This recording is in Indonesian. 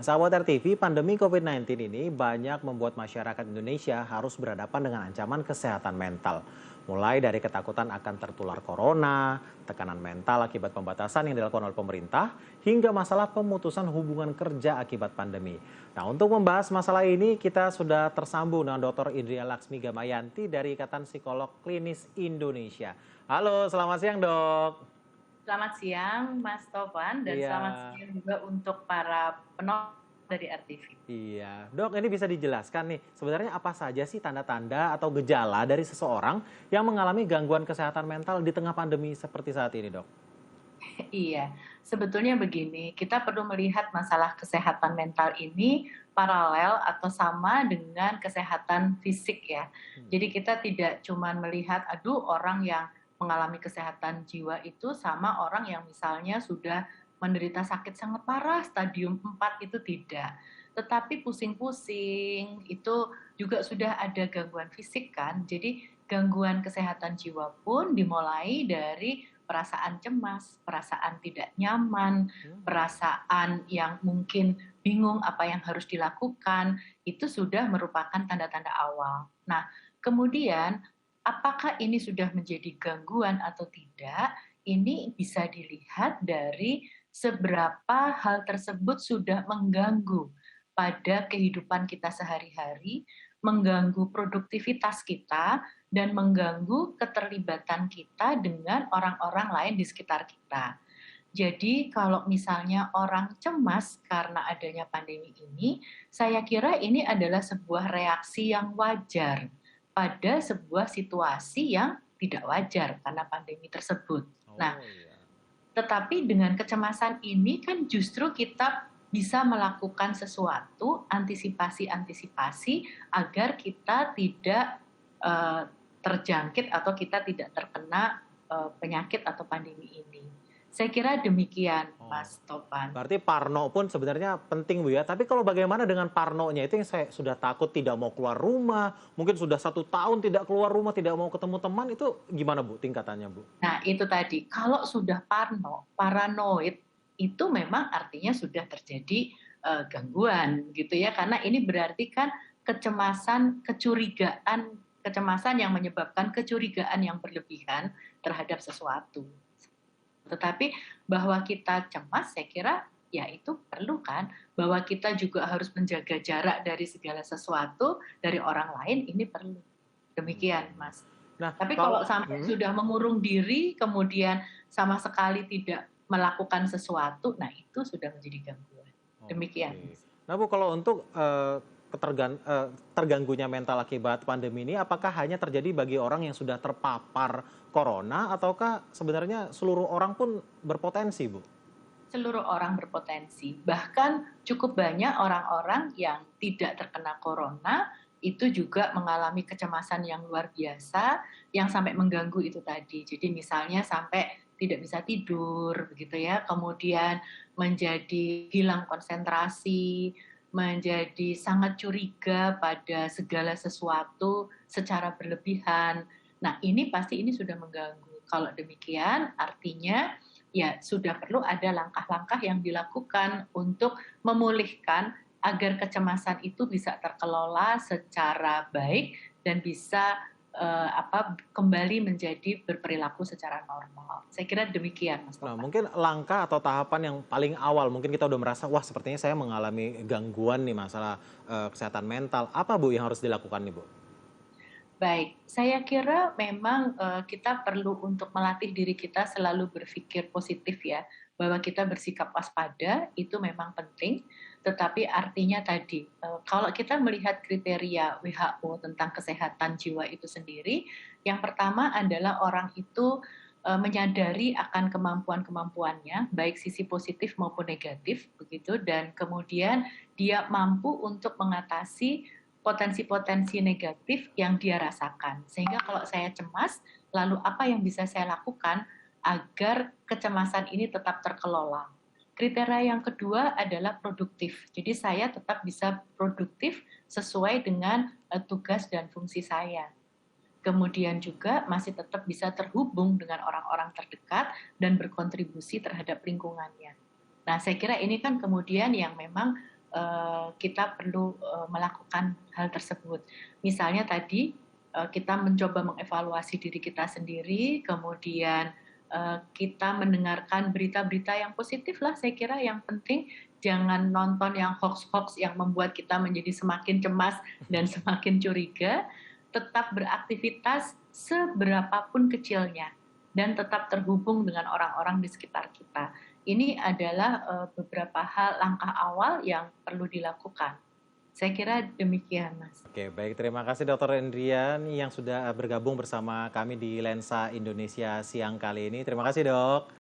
Sahabat RTV, pandemi COVID-19 ini banyak membuat masyarakat Indonesia harus berhadapan dengan ancaman kesehatan mental. Mulai dari ketakutan akan tertular corona, tekanan mental akibat pembatasan yang dilakukan oleh pemerintah, hingga masalah pemutusan hubungan kerja akibat pandemi. Nah, untuk membahas masalah ini, kita sudah tersambung dengan Dr. Indria Laksmi Gamayanti dari Ikatan Psikolog Klinis Indonesia. Halo, selamat siang, Dok. Selamat siang Mas Tovan dan Iya. selamat siang juga untuk para penonton dari RTV. Iya, Dok, ini bisa dijelaskan nih, sebenarnya apa saja sih tanda-tanda atau gejala dari seseorang yang mengalami gangguan kesehatan mental di tengah pandemi seperti saat ini, Dok? Iya, sebetulnya begini, kita perlu melihat masalah kesehatan mental ini paralel atau sama dengan kesehatan fisik ya. Jadi kita tidak cuma melihat, aduh orang yang mengalami kesehatan jiwa itu sama orang yang misalnya sudah menderita sakit sangat parah, stadium 4 itu tidak. Tetapi pusing-pusing itu juga sudah ada gangguan fisik kan. Jadi gangguan kesehatan jiwa pun dimulai dari perasaan cemas, perasaan tidak nyaman, perasaan yang mungkin bingung apa yang harus dilakukan, itu sudah merupakan tanda-tanda awal. Nah, kemudian apakah ini sudah menjadi gangguan atau tidak, ini bisa dilihat dari seberapa hal tersebut sudah mengganggu pada kehidupan kita sehari-hari, mengganggu produktivitas kita, dan mengganggu keterlibatan kita dengan orang-orang lain di sekitar kita. Jadi kalau misalnya orang cemas karena adanya pandemi ini, saya kira ini adalah sebuah reaksi yang wajar pada sebuah situasi yang tidak wajar karena pandemi tersebut. Nah, Oh iya. tetapi dengan kecemasan ini kan justru kita bisa melakukan sesuatu, antisipasi-antisipasi agar kita tidak eh, terjangkit atau kita tidak terkena penyakit atau pandemi ini. Saya kira demikian, Oh, Mas Topan. berarti parno pun sebenarnya penting, Bu, ya. Tapi kalau bagaimana dengan parnonya itu yang saya sudah takut tidak mau keluar rumah, mungkin sudah 1 tahun tidak keluar rumah, tidak mau ketemu teman, itu gimana, Bu, tingkatannya, Bu? Nah, itu tadi, kalau sudah paranoid, itu memang artinya sudah terjadi gangguan gitu ya, karena ini berarti kan kecemasan, kecurigaan, kecemasan yang menyebabkan kecurigaan yang berlebihan terhadap sesuatu. Tetapi bahwa kita cemas, saya kira ya itu perlu kan, bahwa kita juga harus menjaga jarak dari segala sesuatu, dari orang lain, ini perlu. Demikian, Hmm. Mas. Nah, Tapi kalau kalau sampai sudah mengurung diri, kemudian sama sekali tidak melakukan sesuatu, nah itu sudah menjadi gangguan. Demikian, oke. Mas. Nah, Bu, kalau untuk, terganggunya mental akibat pandemi ini, apakah hanya terjadi bagi orang yang sudah terpapar corona ataukah sebenarnya seluruh orang pun berpotensi, Bu? Seluruh orang berpotensi. Bahkan cukup banyak orang-orang yang tidak terkena corona itu juga mengalami kecemasan yang luar biasa yang sampai mengganggu itu tadi. Jadi misalnya sampai tidak bisa tidur begitu ya, kemudian menjadi hilang konsentrasi, menjadi sangat curiga pada segala sesuatu secara berlebihan. Nah, ini sudah mengganggu. Kalau demikian artinya ya sudah perlu ada langkah-langkah yang dilakukan untuk memulihkan agar kecemasan itu bisa terkelola secara baik dan bisa kembali menjadi berperilaku secara normal. Saya kira demikian, Mas Nah, Topan. mungkin langkah atau tahapan yang paling awal, mungkin kita udah merasa, wah sepertinya saya mengalami gangguan nih masalah kesehatan mental. Apa, Bu, yang harus dilakukan nih, Bu? Baik, saya kira memang kita perlu untuk melatih diri kita selalu berpikir positif ya, bahwa kita bersikap waspada itu memang penting, tetapi artinya tadi, kalau kita melihat kriteria WHO tentang kesehatan jiwa itu sendiri, yang pertama adalah orang itu menyadari akan kemampuan-kemampuannya, baik sisi positif maupun negatif, begitu, dan kemudian dia mampu untuk mengatasi potensi-potensi negatif yang dia rasakan. Sehingga kalau saya cemas, lalu apa yang bisa saya lakukan agar kecemasan ini tetap terkelola? Kriteria yang kedua adalah produktif. Jadi saya tetap bisa produktif sesuai dengan tugas dan fungsi saya. Kemudian juga masih tetap bisa terhubung dengan orang-orang terdekat dan berkontribusi terhadap lingkungannya. Nah, saya kira ini kan kemudian yang memang kita perlu melakukan hal tersebut. Misalnya tadi kita mencoba mengevaluasi diri kita sendiri, kemudian kita mendengarkan berita-berita yang positif lah, saya kira yang penting jangan nonton yang hoax-hoax yang membuat kita menjadi semakin cemas dan semakin curiga, tetap beraktivitas seberapapun kecilnya dan tetap terhubung dengan orang-orang di sekitar kita. Ini adalah beberapa hal langkah awal yang perlu dilakukan. Saya kira demikian, Mas. Oke, baik. Terima kasih Dokter Endrian yang sudah bergabung bersama kami di Lensa Indonesia siang kali ini. Terima kasih, Dok.